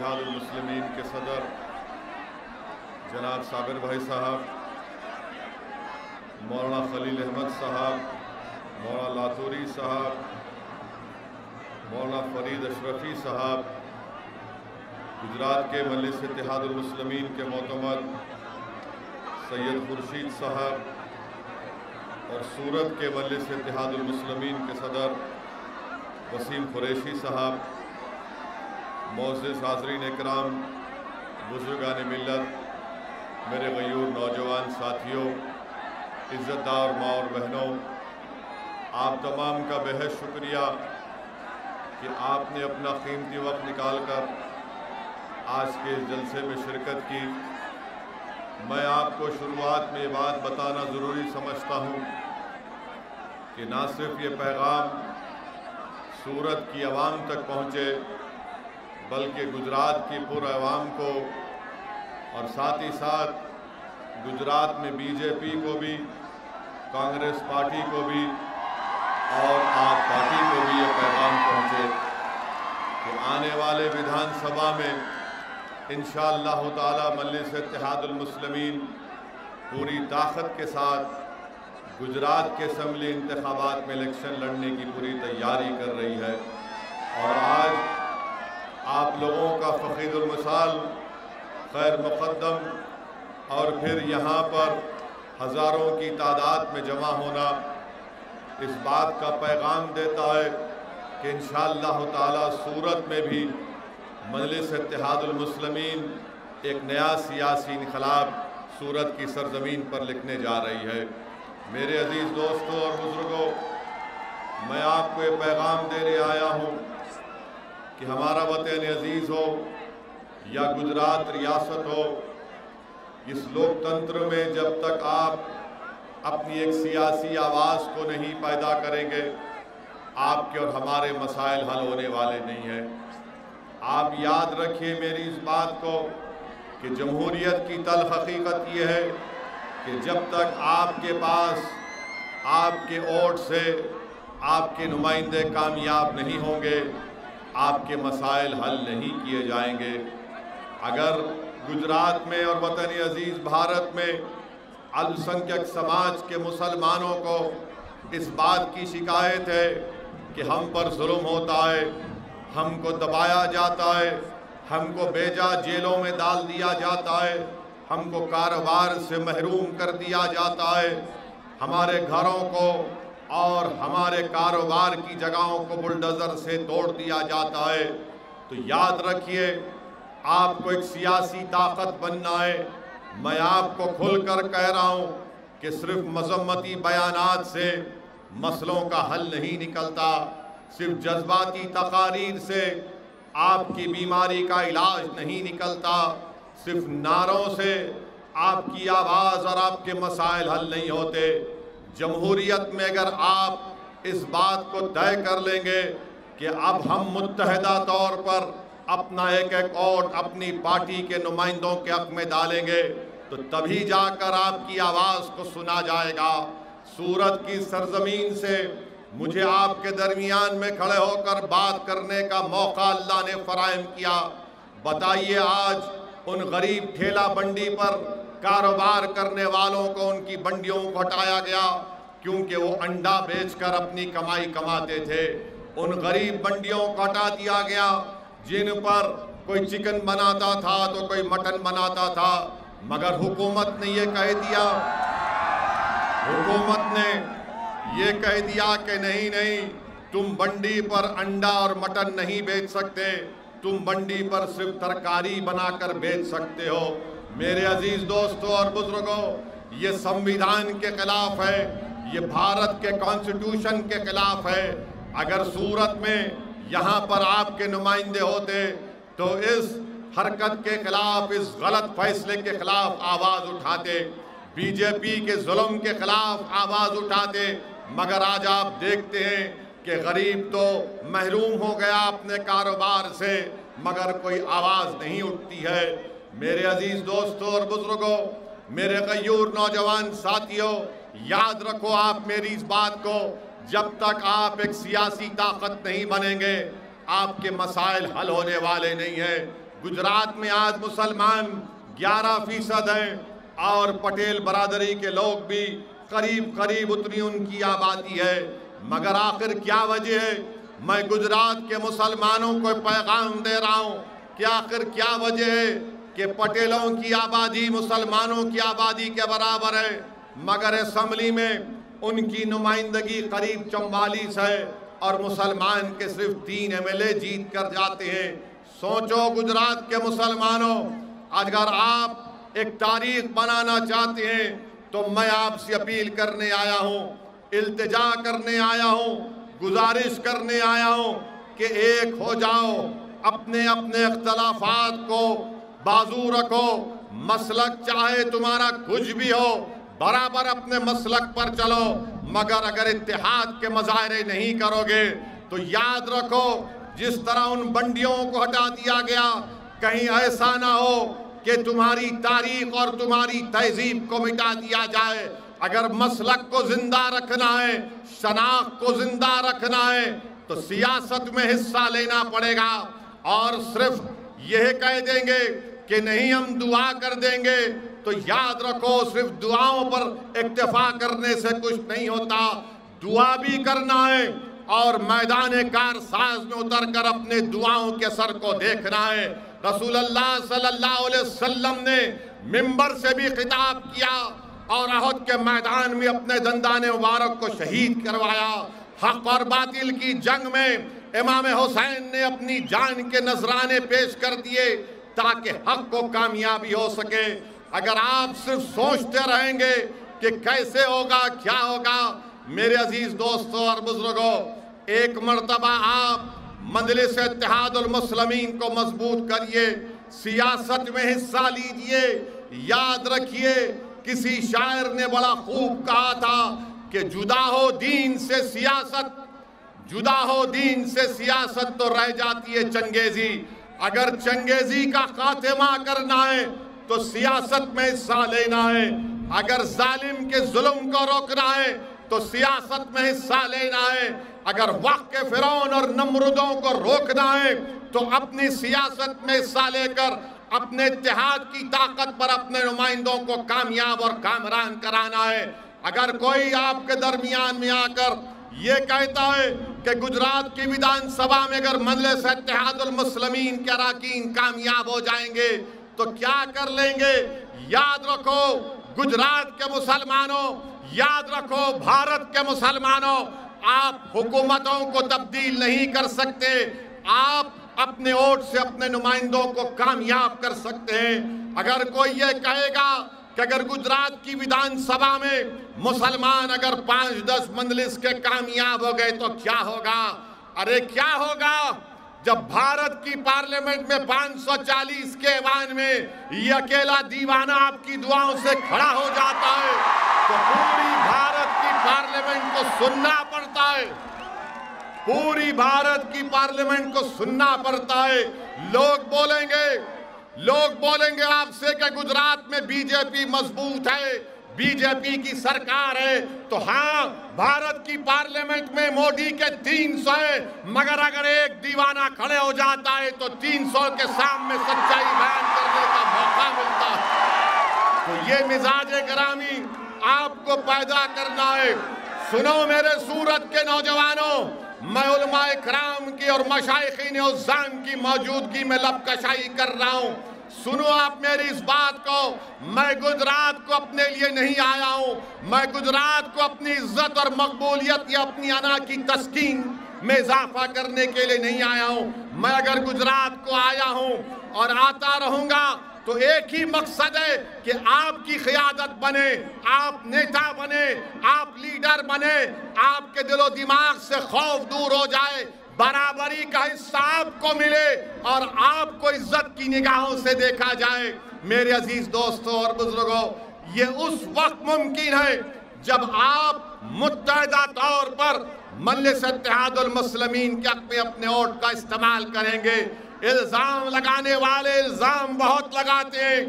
इत्तेहादुल मुस्लिमीन के सदर जनाब साबिर भाई साहब, मौलाना खलील अहमद साहब, मौलाना लातूरी साहब, मौलाना फरीद अशरफी साहब, गुजरात के मजलिस इत्तेहादुल मुस्लिमीन के मोतमद सैयद खुर्शीद साहब और सूरत के मजलिस इत्तेहादुल मुस्लिमीन के सदर वसीम कुरैशी साहब, मोअज़्ज़िज़ हाज़रीन इकराम, बुज़ुर्गान मिल्लत, मेरे गयूर नौजवान साथियों, इज़्ज़तदार माँ और बहनों, आप तमाम का बेहद शुक्रिया कि आपने अपना कीमती वक्त निकाल कर आज के इस जलसे में शिरकत की। मैं आपको शुरुआत में ये बात बताना ज़रूरी समझता हूँ कि ना सिर्फ ये पैगाम सूरत की आवाम तक पहुँचे बल्कि गुजरात की पूरे आवाम को और साथ ही साथ गुजरात में बीजेपी को भी, कांग्रेस पार्टी को भी और आप पार्टी को भी ये पैगाम पहुँचे कि आने वाले विधानसभा में इंशाअल्लाह ताला मजलिस इत्तेहादुल मुस्लिमीन पूरी ताकत के साथ गुजरात के असम्बली इंतखाबात में इलेक्शन लड़ने की पूरी तैयारी कर रही है। और आज आप लोगों का फ़ख़ीदुल मिसाल, खैर मुक़द्दम और फिर यहाँ पर हज़ारों की तादाद में जमा होना इस बात का पैगाम देता है कि इंशाअल्लाह ताला सूरत में भी मजलिस इत्तेहादुल मुस्लिमीन एक नया सियासी इनक़लाब सूरत की सरज़मीन पर लिखने जा रही है। मेरे अजीज़ दोस्तों और बुज़ुर्गों, मैं आपको ये पैगाम देने आया हूँ कि हमारा वतन अजीज़ हो या गुजरात रियासत हो, इस लोकतंत्र में जब तक आप अपनी एक सियासी आवाज़ को नहीं पैदा करेंगे, आपके और हमारे मसाइल हल होने वाले नहीं हैं। आप याद रखिए मेरी इस बात को कि जमहूरियत की तल्ख़ हकीकत ये है कि जब तक आपके पास आपके वोट से आपके नुमाइंदे कामयाब नहीं होंगे, आपके मसाइल हल नहीं किए जाएंगे। अगर गुजरात में और वतन अजीज़ भारत में अल्पसंख्यक समाज के मुसलमानों को इस बात की शिकायत है कि हम पर जुल्म होता है, हमको दबाया जाता है, हमको बेजा जेलों में डाल दिया जाता है, हमको कारोबार से महरूम कर दिया जाता है, हमारे घरों को और हमारे कारोबार की जगहों को बुलडोज़र से तोड़ दिया जाता है, तो याद रखिए आपको एक सियासी ताकत बनना है। मैं आपको खुलकर कह रहा हूँ कि सिर्फ मज़म्मती बयानात से मसलों का हल नहीं निकलता, सिर्फ जज्बाती तकारीर से आपकी बीमारी का इलाज नहीं निकलता, सिर्फ नारों से आपकी आवाज़ और आपके मसाइल हल नहीं होते। जमहूरियत में अगर आप इस बात को तय कर लेंगे कि अब हम मुत्तहदा तौर पर अपना एक एक वोट अपनी पार्टी के नुमाइंदों के हक़ में डालेंगे, तो तभी जाकर आपकी आवाज़ को सुना जाएगा। सूरत की सरजमीन से मुझे आपके दरमियान में खड़े होकर बात करने का मौका अल्लाह ने फराहम किया। बताइए, आज उन गरीब ठेला बंडी पर कारोबार करने वालों को उनकी बंडियों को हटाया गया क्योंकि वो अंडा बेचकर अपनी कमाई कमाते थे। उन गरीब बंडियों को हटा दिया गया जिन पर कोई चिकन बनाता था तो कोई मटन बनाता था, मगर हुकूमत ने ये कह दिया, हुकूमत ने ये कह दिया कि नहीं नहीं, तुम बंडी पर अंडा और मटन नहीं बेच सकते, तुम बंडी पर सिर्फ तरकारी बनाकर बेच सकते हो। मेरे अजीज दोस्तों और बुजुर्गों, ये संविधान के खिलाफ है, ये भारत के कॉन्स्टिट्यूशन के खिलाफ है। अगर सूरत में यहाँ पर आपके नुमाइंदे होते तो इस हरकत के खिलाफ, इस गलत फैसले के खिलाफ आवाज़ उठाते, बीजेपी के जुल्म के खिलाफ आवाज़ उठाते। मगर आज आप देखते हैं कि गरीब तो महरूम हो गया अपने कारोबार से, मगर कोई आवाज़ नहीं उठती है। मेरे अजीज़ दोस्तों और बुजुर्गों, मेरे गयूर नौजवान साथियों, याद रखो आप मेरी इस बात को, जब तक आप एक सियासी ताकत नहीं बनेंगे, आपके मसाइल हल होने वाले नहीं हैं। गुजरात में आज मुसलमान 11% हैं और पटेल बरादरी के लोग भी करीब करीब उतनी उनकी आबादी है। मगर आखिर क्या वजह है? मैं गुजरात के मुसलमानों को पैगाम दे रहा हूँ कि आखिर क्या वजह है कि पटेलों की आबादी मुसलमानों की आबादी के बराबर है, मगर असेंबली में उनकी नुमाइंदगी करीब 44 है और मुसलमान के सिर्फ 3 MLA जीत कर जाते हैं। सोचो गुजरात के मुसलमानों, अगर आप एक तारीख बनाना चाहते हैं तो मैं आपसे अपील करने आया हूँ, इल्तिजा करने आया हूँ, गुजारिश करने आया हूँ कि एक हो जाओ, अपने अपने इख्तलाफात को बाजू रखो, मसलक चाहे तुम्हारा कुछ भी हो बराबर अपने मसलक पर चलो, मगर अगर इत्तेहाद के मज़ाहरे नहीं करोगे तो याद रखो जिस तरह उन बंडियों को हटा दिया गया, कहीं ऐसा ना हो कि तुम्हारी तारीख और तुम्हारी तहजीब को मिटा दिया जाए। अगर मसलक को जिंदा रखना है, शनाख्त को जिंदा रखना है तो सियासत में हिस्सा लेना पड़ेगा। और सिर्फ यह कह देंगे कि नहीं हम दुआ कर देंगे तो याद रखो सिर्फ दुआओं पर इक्तिफा करने से कुछ नहीं होता, दुआ भी करना है और मैदान कारसाज में उतरकर अपने दुआओं के असर को देखना है। रसूलुल्लाह सल्लल्लाहु अलैहि वसल्लम ने मिंबर से भी खिताब किया और अहद के मैदान में अपने दंदाने मुबारक को शहीद करवाया। हक और बातिल की जंग में इमाम हुसैन ने अपनी जान के नजराने पेश कर दिए ताकि हक को कामयाबी हो सके। अगर आप सिर्फ सोचते रहेंगे कि कैसे होगा क्या होगा, मेरे अजीज दोस्तों और बुजुर्गों, एक मर्तबा आप मजलिस इत्तेहादुल मुस्लिमीन को मजबूत करिए, सियासत में हिस्सा लीजिए। याद रखिए किसी शायर ने बड़ा खूब कहा था कि जुदा हो दीन से सियासत, जुदा हो दीन से सियासत तो रह जाती है चंगेजी। अगर चंगेजी का खात्मा करना है तो सियासत में हिस्सा लेना है, अगर जालिम के जुल्म को रोकना है तो सियासत में हिस्सा लेना है, अगर वक्त के फिरौन और नमरूदों को रोकना है तो अपनी सियासत में हिस्सा लेकर अपने इत्तेहाद की ताकत पर अपने नुमाइंदों को कामयाब और कामरान कराना है। अगर कोई आपके दरमियान में आकर ये कहता है कि गुजरात की विधानसभा में अगर मजलिस इत्तेहादुल मुस्लिमीन के अरकान कामयाब हो जाएंगे तो क्या कर लेंगे, याद रखो गुजरात के मुसलमानों, याद रखो भारत के मुसलमानों, आप हुकूमतों को तब्दील नहीं कर सकते, आप अपने वोट से अपने नुमाइंदों को कामयाब कर सकते हैं। अगर कोई ये कहेगा कि अगर गुजरात की विधानसभा में मुसलमान अगर 5-10 मजलिस के कामयाब हो गए तो क्या होगा? अरे क्या होगा जब भारत की पार्लियामेंट में 540 के ऐवान में ये अकेला दीवाना आपकी दुआओं से खड़ा हो जाता है तो पूरी भारत की पार्लियामेंट को सुनना पड़ता है, पूरी भारत की पार्लियामेंट को सुनना पड़ता है। लोग बोलेंगे आपसे कि गुजरात में बीजेपी मजबूत है, बीजेपी की सरकार है, तो हाँ भारत की पार्लियामेंट में मोदी के 300 है, मगर अगर एक दीवाना खड़े हो जाता है तो 300 के सामने सच्चाई बयान करने का मौका मिलता है। तो ये मिजाज गिरामी आपको पैदा करना है। सुनो मेरे सूरत के नौजवानों, मैं उलमाए किराम की और मशाइखीन उज़्ज़ाम की मौजूदगी में लबकशाई कर रहा हूँ। सुनो आप मेरी इस बात को, मैं गुजरात को अपने लिए नहीं आया हूँ, मैं गुजरात को अपनी इज्जत और मकबूलियत या अपनी अना की तस्कीन में इजाफा करने के लिए नहीं आया हूँ। मैं अगर गुजरात को आया हूँ और आता रहूँगा तो एक ही मकसद है कि आपकी क़ियादत बने, आप नेता बने, आप लीडर बने, आपके दिलो दिमाग से खौफ दूर हो जाए, बराबरी का हिस्सा आपको मिले और आपको इज्जत की निगाहों से देखा जाए। मेरे अजीज दोस्तों और बुजुर्गों, ये उस वक्त मुमकिन है जब आप मुत्तहिदा तौर पर मजलिस इत्तेहादुल मुस्लिमीन के हक़ में अपने वोट का इस्तेमाल करेंगे। इल्जाम लगाने वाले इल्जाम बहुत लगाते हैं।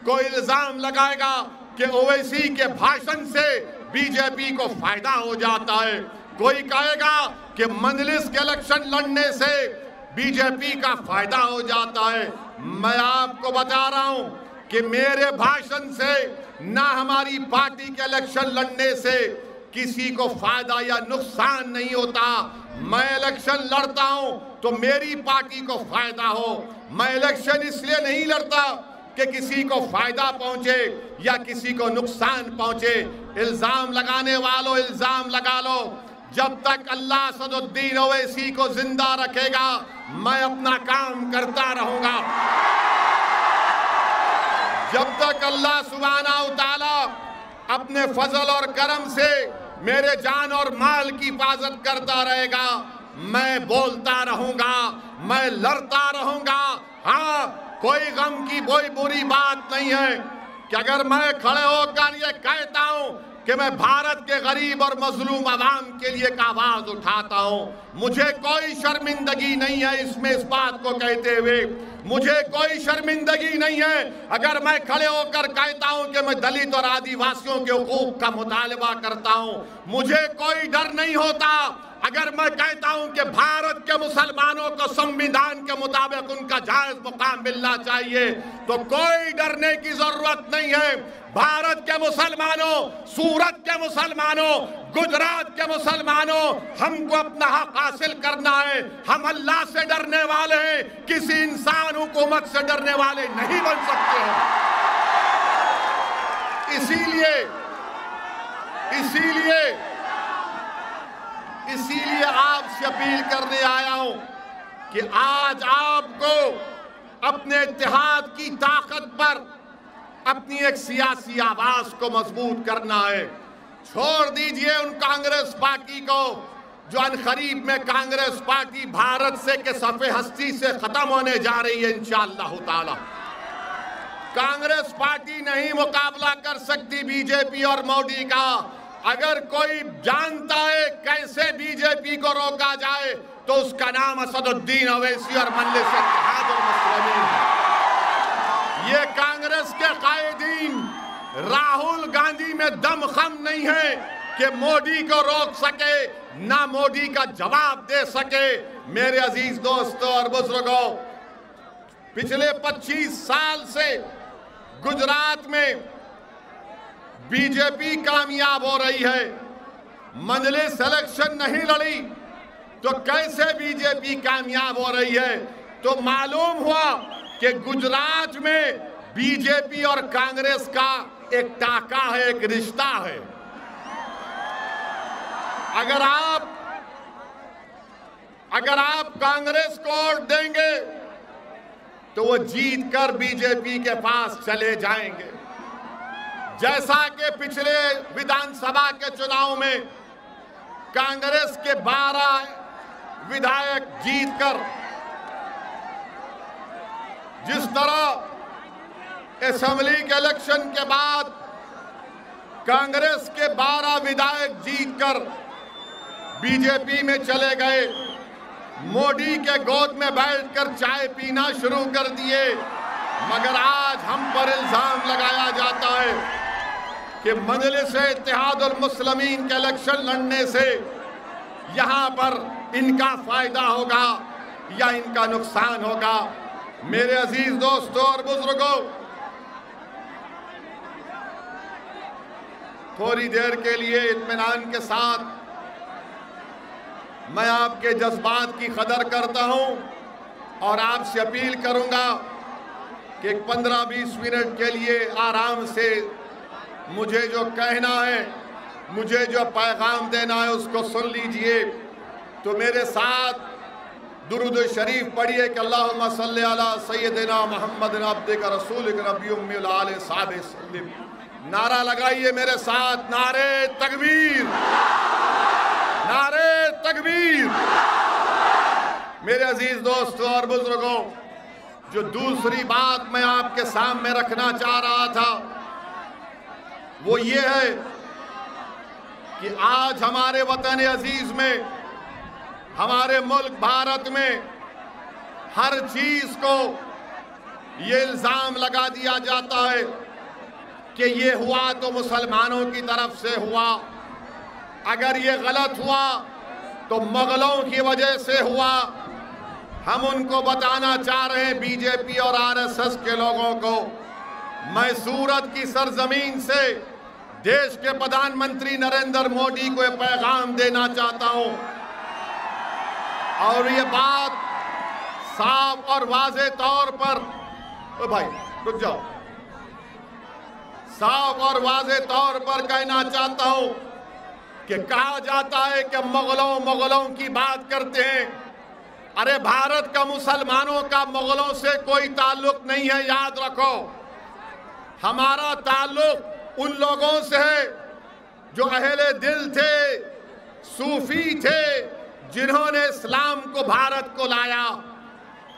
कोई इल्जाम लगाएगा कि ओवैसी के भाषण से बीजेपी को फायदा हो जाता है, कोई कहेगा कि मजलिस के इलेक्शन लड़ने से बीजेपी का फायदा हो जाता है। मैं आपको बता रहा हूं कि मेरे भाषण से ना हमारी पार्टी के इलेक्शन लड़ने से किसी को फायदा या नुकसान नहीं होता। मैं इलेक्शन लड़ता हूं तो मेरी पार्टी को फायदा हो। मैं इलेक्शन इसलिए नहीं लड़ता कि किसी को फायदा पहुंचे या किसी को नुकसान पहुंचे। इल्जाम लगाने वालों इल्जाम लगा लो। जब तक अल्लाह असदुद्दीन ओवैसी को जिंदा रखेगा मैं अपना काम करता रहूंगा। जब तक अल्लाह सुब्हानहू व तआला अपने फजल और करम से मेरे जान और माल की हिफाजत करता रहेगा मैं बोलता रहूंगा, मैं लड़ता रहूंगा। हाँ, कोई गम की कोई बुरी बात नहीं है कि अगर मैं खड़े होकर ये कहता हूं कि मैं भारत के गरीब और मजलूम आवाम के लिए एक आवाज उठाता हूं। मुझे कोई शर्मिंदगी नहीं है इसमें, इस बात को कहते हुए मुझे कोई शर्मिंदगी नहीं है अगर मैं खड़े होकर कहता हूं कि मैं दलित और आदिवासियों के हुकूक का मुतालबा करता हूं। मुझे कोई डर नहीं होता अगर मैं कहता हूं कि भारत के मुसलमानों को संविधान के मुताबिक उनका जायज मुकाम मिलना चाहिए, तो कोई डरने की जरूरत नहीं है। भारत के मुसलमानों, सूरत के मुसलमानों, गुजरात के मुसलमानों, हमको अपना हक हासिल करना है। हम अल्लाह से डरने वाले हैं, किसी इंसान हुकूमत से डरने वाले नहीं बन सकते हैं। इसीलिए आपसे अपील करने आया हूं कि आज आपको अपने इत्तेहाद की ताकत पर अपनी एक सियासी आवाज को मजबूत करना है। छोड़ दीजिए उन कांग्रेस पार्टी को जो अनकरीब में कांग्रेस पार्टी भारत से के सफ़े हस्ती से खत्म होने जा रही है इंशाअल्लाह ताला। कांग्रेस पार्टी नहीं मुकाबला कर सकती बीजेपी और मोदी का। अगर कोई जानता है कैसे बीजेपी को रोका जाए तो उसका नाम असदुद्दीन ओवैसी और मजलिस इत्तेहादुल मुस्लिमीन है। ये कांग्रेस के कायदीन राहुल गांधी में दमखम नहीं है कि मोदी को रोक सके, ना मोदी का जवाब दे सके। मेरे अजीज दोस्तों और बुजुर्गों, पिछले 25 साल से गुजरात में बीजेपी कामयाब हो रही है। मजलिस इलेक्शन नहीं लड़ी तो कैसे बीजेपी कामयाब हो रही है? तो मालूम हुआ कि गुजरात में बीजेपी और कांग्रेस का एक टाका है, एक रिश्ता है। अगर आप कांग्रेस को वोट देंगे तो वो जीत कर बीजेपी के पास चले जाएंगे। जैसा कि पिछले विधानसभा के चुनाव में कांग्रेस के 12 विधायक जीतकर जिस तरह असेंबली के इलेक्शन के बाद कांग्रेस के 12 विधायक जीतकर बीजेपी में चले गए, मोदी के गोद में बैठकर चाय पीना शुरू कर दिए, मगर आज हम पर इल्जाम लगाया जाता है कि मजलिस इत्तेहादुल मुस्लिमीन के इलेक्शन लड़ने से यहां पर इनका फायदा होगा या इनका नुकसान होगा। मेरे अजीज दोस्तों और बुजुर्गों, थोड़ी देर के लिए इत्मीनान के साथ मैं आपके जज्बात की कदर करता हूं और आपसे अपील करूंगा कि 15-20 मिनट के लिए आराम से मुझे जो कहना है, मुझे जो पैगाम देना है उसको सुन लीजिए। तो मेरे साथ दुरूद शरीफ पढ़िए कि अल्लाहुम्मा सल्ली अला सय्यदिना मुहम्मद अब्दिका रसूलिका नबी उम्मी व आलिहि सहाबे सल्लिम। नारा लगाइए मेरे साथ, नारे तकबीर, नारे तकबीर। मेरे अजीज दोस्तों और बुजुर्गों, जो दूसरी बात मैं आपके सामने रखना चाह रहा था वो ये है कि आज हमारे वतन अजीज में, हमारे मुल्क भारत में हर चीज को ये इल्जाम लगा दिया जाता है कि ये हुआ तो मुसलमानों की तरफ से हुआ, अगर ये गलत हुआ तो मुगलों की वजह से हुआ। हम उनको बताना चाह रहे हैं, बीजेपी और आरएसएस के लोगों को, मैं सूरत की सरजमीन से देश के प्रधानमंत्री नरेंद्र मोदी को पैगाम देना चाहता हूं और ये बात साफ और वाज़े तौर पर, ओ भाई रुक जाओ, साफ और वाज़े तौर पर कहना चाहता हूं कि कहा जाता है कि मुगलों की बात करते हैं। अरे भारत का मुसलमानों का मुगलों से कोई ताल्लुक नहीं है, याद रखो। हमारा ताल्लुक उन लोगों से है जो अहले दिल थे, सूफी थे, जिन्होंने इस्लाम को भारत को लाया।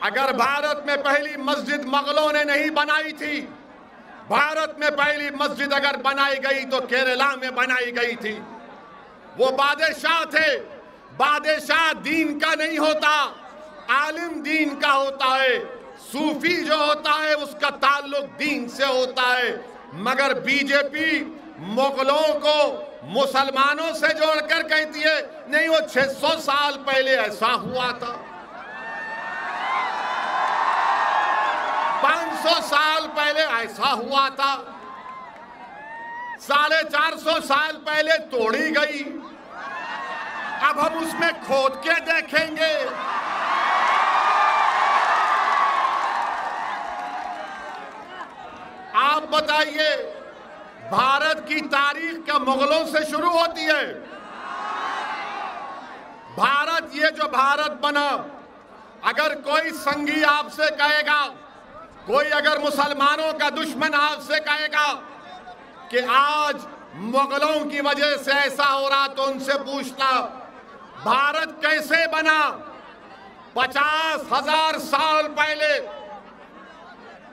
अगर भारत में पहली मस्जिद मुगलों ने नहीं बनाई थी, भारत में पहली मस्जिद अगर बनाई गई तो केरला में बनाई गई थी। वो बादशाह थे, बादशाह दीन का नहीं होता, आलिम दीन का होता है। सूफी जो होता है उसका ताल्लुक दीन से होता है। मगर बीजेपी मुगलों को मुसलमानों से जोड़कर कहती है नहीं, वो 600 साल पहले ऐसा हुआ था, 500 साल पहले ऐसा हुआ था, 450 साल पहले तोड़ी गई, अब हम उसमें खोद के देखेंगे। आप बताइए, भारत की तारीख क्या मुगलों से शुरू होती है? भारत, ये जो भारत बना, अगर कोई संगी आपसे कहेगा, कोई अगर मुसलमानों का दुश्मन आपसे कहेगा कि आज मुगलों की वजह से ऐसा हो रहा, तो उनसे पूछना भारत कैसे बना। 50,000 साल पहले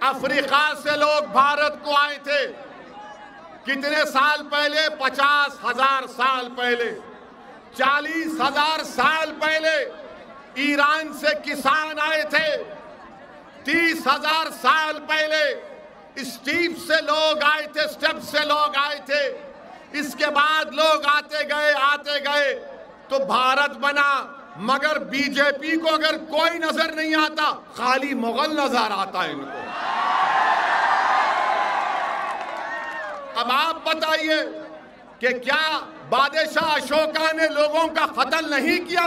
अफ्रीका से लोग भारत को आए थे। कितने साल पहले? 50,000 साल पहले। 40,000 साल पहले ईरान से किसान आए थे। 30,000 साल पहले स्टीप से लोग आए थे, स्टेप से लोग आए थे। इसके बाद लोग आते गए तो भारत बना। मगर बीजेपी को अगर कोई नजर नहीं आता, खाली मुगल नजर आता है इनको। अब आप बताइए कि क्या बादशाह अशोका ने लोगों का कत्ल नहीं किया?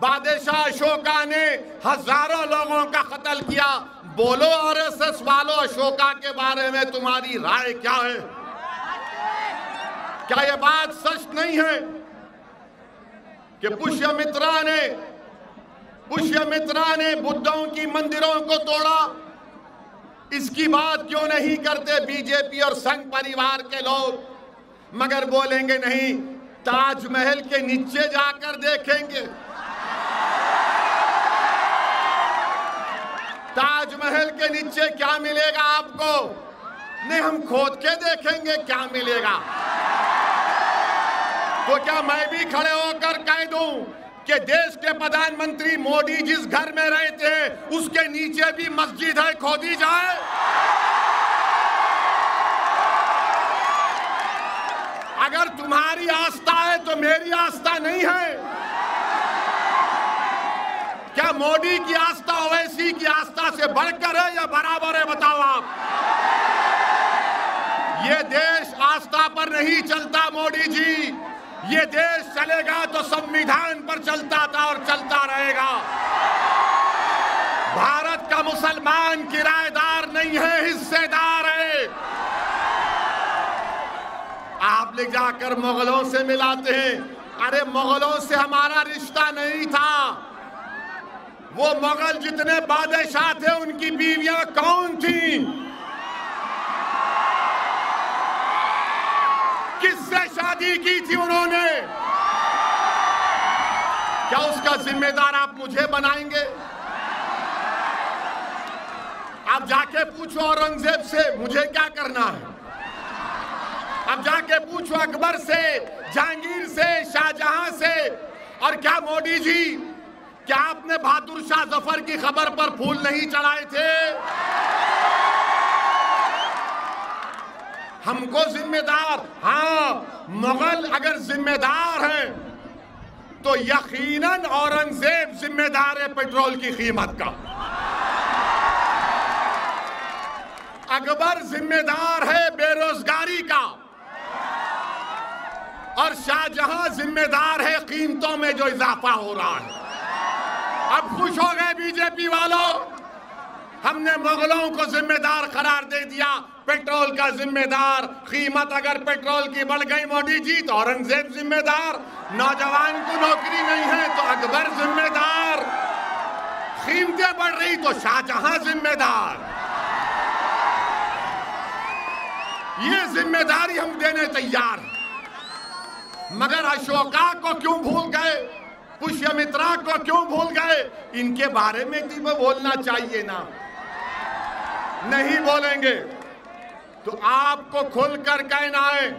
बादशाह अशोका ने हजारों लोगों का कत्ल किया। बोलो आरएसएस वालों, अशोका के बारे में तुम्हारी राय क्या है? क्या यह बात सच नहीं है कि पुष्यमित्रा ने बुद्धों की मंदिरों को तोड़ा? इसकी बात क्यों नहीं करते बीजेपी और संघ परिवार के लोग? मगर बोलेंगे नहीं, ताजमहल के नीचे जाकर देखेंगे, ताजमहल के नीचे क्या मिलेगा आपको? नहीं, हम खोद के देखेंगे क्या मिलेगा। तो क्या मैं भी खड़े होकर कह दूं कि देश के प्रधानमंत्री मोदी जिस घर में रहते हैं उसके नीचे भी मस्जिद है, खोदी जाए? अगर तुम्हारी आस्था है तो मेरी आस्था नहीं है। क्या मोदी की आस्था ओवैसी की आस्था से बढ़कर है या बराबर है? बताओ आप। ये देश आस्था पर नहीं चलता मोदी जी। ये देश चलेगा तो संविधान पर चलता था और चलता रहेगा। भारत का मुसलमान किराएदार नहीं है, हिस्सेदार है। आप ले जाकर मुगलों से मिलाते हैं। अरे मुगलों से हमारा रिश्ता नहीं था। वो मुगल जितने बादशाह थे उनकी बीवियां कौन थी? किससे शादी की थी उन्होंने? क्या उसका जिम्मेदार आप मुझे बनाएंगे? आप जाके पूछो औरंगजेब से मुझे क्या करना है। अब जाके पूछो अकबर से, जहांगीर से, शाहजहां से। और क्या मोदी जी, क्या आपने बहादुर शाह जफर की खबर पर फूल नहीं चढ़ाए थे? हमको जिम्मेदार, हाँ, मुगल अगर जिम्मेदार हैं तो यकीनन औरंगजेब जिम्मेदार है पेट्रोल की कीमत का। अकबर जिम्मेदार है बेरोजगारी का और शाहजहां जिम्मेदार है कीमतों में जो इजाफा हो रहा है। अब खुश हो गए बीजेपी वालों, हमने मुगलों को जिम्मेदार करार दे दिया, पेट्रोल का जिम्मेदार। कीमत अगर पेट्रोल की बढ़ गई मोदी जी तो औरंगजेब जिम्मेदार, नौजवान को नौकरी नहीं है तो अकबर जिम्मेदार, कीमतें बढ़ रही तो शाहजहां जिम्मेदार। ये जिम्मेदारी हम देने तैयार हैं। मगर अशोका को क्यों भूल गए, पुष्यमित्रा को क्यों भूल गए? इनके बारे में भी बोलना चाहिए ना। नहीं बोलेंगे तो आपको खुलकर कहना है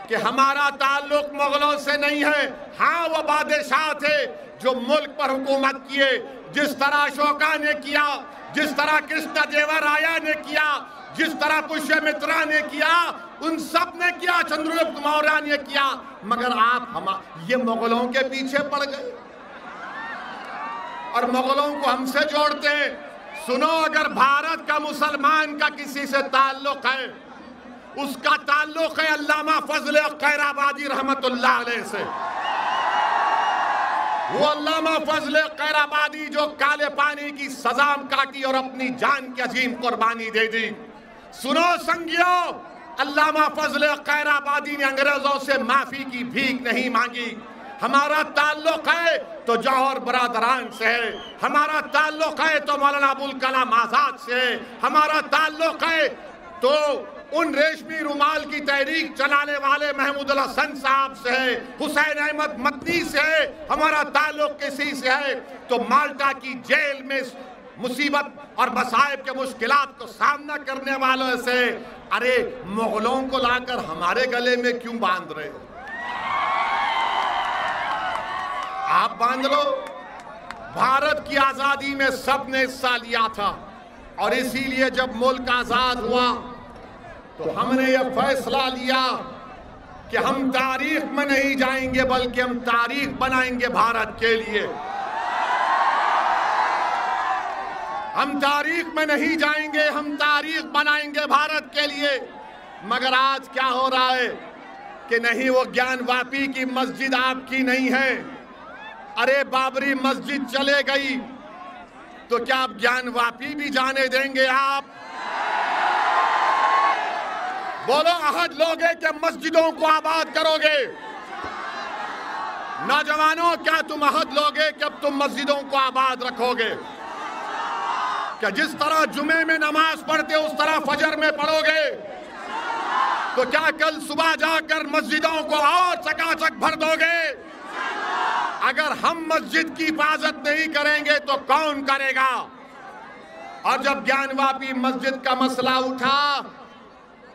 कि हमारा ताल्लुक मुगलों से नहीं है। हाँ, वो बादशाह थे जो मुल्क पर हुकूमत किए, जिस तरह अशोका ने किया, जिस तरह कृष्णदेवराया ने किया, जिस तरह पुष्यमित्रा ने किया, उन सब ने किया, चंद्रगुप्त मौर्य ने किया। मगर आप ये मुगलों के पीछे पड़ गए और मुगलों को हमसे जोड़ते हैं। सुनो, अगर भारत का मुसलमान का किसी से ताल्लुक है, उसका ताल्लुक है अल्लामा फजल खैराबादी रहमतुल्लाह अलैह से। वो अल्लामा फजल खैराबादी जो काले पानी की सजा काटी और अपनी जान की अजीम कुर्बानी दे दी। सुनो संगियो, अल्लामा फजल खैराबादी ने अंग्रेजों से माफी की भीख नहीं मांगी। हमारा ताल्लुक है तो जौहर बरादरान से है, हमारा ताल्लुक है तो मौलाना अबुल कलाम आजाद से है, हमारा ताल्लुक है तो उन रेशमी रुमाल की तहरीक चलाने वाले महमूद हसन साहब से है, हुसैन अहमद मदनी से है, हमारा ताल्लुक किसी से है तो माल्टा की जेल में मुसीबत और मसाइब के मुश्किलात को सामना करने वालों से। अरे मुगलों को लाकर हमारे गले में क्यों बांध रहे हो? आप बांध लो। भारत की आजादी में सबने हिस्सा लिया था और इसीलिए जब मुल्क आजाद हुआ तो हमने ये फैसला लिया कि हम तारीख में नहीं जाएंगे बल्कि हम तारीख बनाएंगे भारत के लिए। हम तारीख में नहीं जाएंगे, हम तारीख बनाएंगे भारत के लिए। मगर आज क्या हो रहा है कि नहीं, वो ज्ञानवापी की मस्जिद आपकी नहीं है। अरे बाबरी मस्जिद चले गई तो क्या आप ज्ञानवापी भी जाने देंगे? आप बोलो, अहद लोगे कि मस्जिदों को आबाद करोगे? नौजवानों, क्या तुम अहद लोगे कि अब तुम मस्जिदों को आबाद रखोगे? क्या जिस तरह जुमे में नमाज पढ़ते उस तरह फजर में पढ़ोगे? तो क्या कल सुबह जाकर मस्जिदों को और चकाचक भर दोगे? अगर हम मस्जिद की हिफाजत नहीं करेंगे तो कौन करेगा? और जब ज्ञानवापी मस्जिद का मसला उठा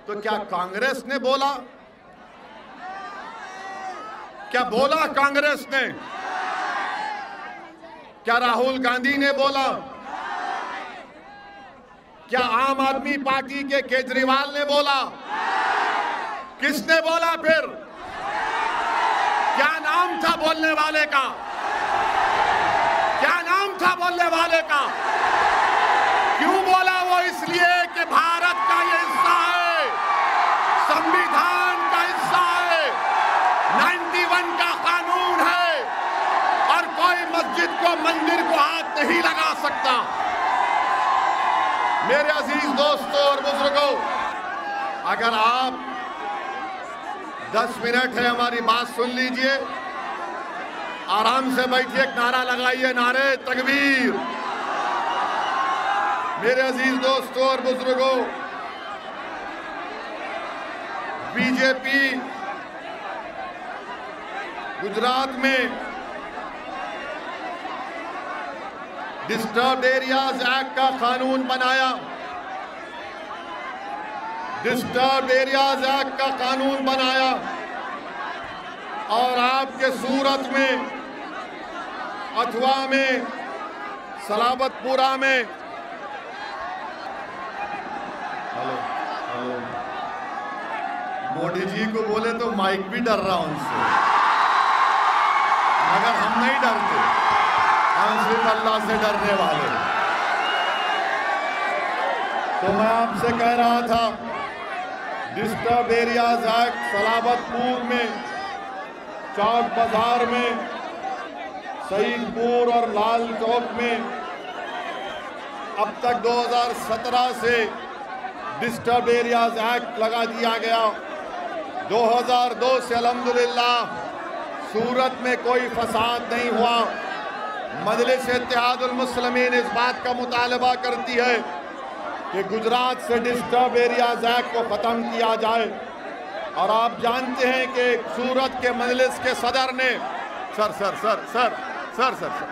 तो क्या कांग्रेस ने बोला? क्या बोला कांग्रेस ने? क्या राहुल गांधी ने बोला? क्या आम आदमी पार्टी के केजरीवाल ने बोला? किसने बोला? फिर क्या नाम था बोलने वाले का? क्या नाम था बोलने वाले का? क्यों बोला वो? इसलिए कि भारत का ये हिस्सा है, संविधान का हिस्सा है, 91 का कानून है और कोई मस्जिद को, मंदिर को हाथ नहीं लगा सकता। मेरे अजीज दोस्तों और बुजुर्गों, अगर आप 10 मिनट है, हमारी बात सुन लीजिए, आराम से बैठिए, एक नारा लगाइए, नारे तकबीर। मेरे अजीज दोस्तों और बुजुर्गों, बीजेपी गुजरात में डिस्टर्ब्ड एरियाज एक्ट का कानून बनाया। डिस्टर्ब्ड एरियाज एक्ट का कानून बनाया और आपके सूरत में, अथवा में, सलाबतपुरा में, हेलो हेलो, मोदी जी को बोले तो माइक भी डर रहा उनसे। मगर हम नहीं डरते, हम सिर्फ अल्लाह से डरने वाले। तो मैं आपसे कह रहा था, डिस्टर्ब एरियाज एक्ट सलाबतपुर में, चौक बाजार में, सईदपुर और लाल चौक में अब तक 2017 से डिस्टर्ब एरियाज एक्ट लगा दिया गया। 2002 से अल्हम्दुलिल्लाह सूरत में कोई फसाद नहीं हुआ। मजलिस इत्तेहादुल मुस्लिमीन इस बात का मुतालबा करती है कि गुजरात से डिस्टर्ब एरियाज एक्ट को ख़त्म किया जाए। और आप जानते हैं कि सूरत के मजलिस के सदर ने sir sir sir sir sir sir sir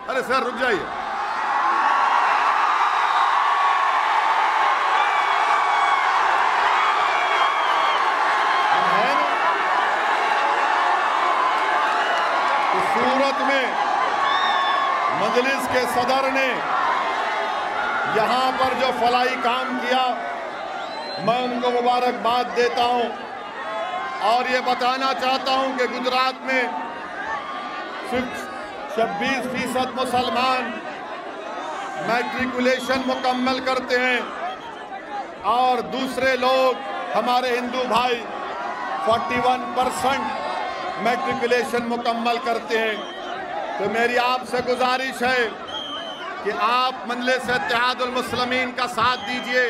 अरे सर रुक जाइए। तो सूरत में मजलिस के सदर ने यहाँ पर जो फलाई काम किया, मैं उनको मुबारकबाद देता हूँ। और ये बताना चाहता हूँ कि गुजरात में सिर्फ 26% मुसलमान मैट्रिकुलेशन मुकम्मल करते हैं और दूसरे लोग हमारे हिंदू भाई 41% मैट्रिकुलेशन मुकम्मल करते हैं। तो मेरी आपसे गुजारिश है कि आप मजलिस इत्तेहादुल मुस्लिमीन का साथ दीजिए।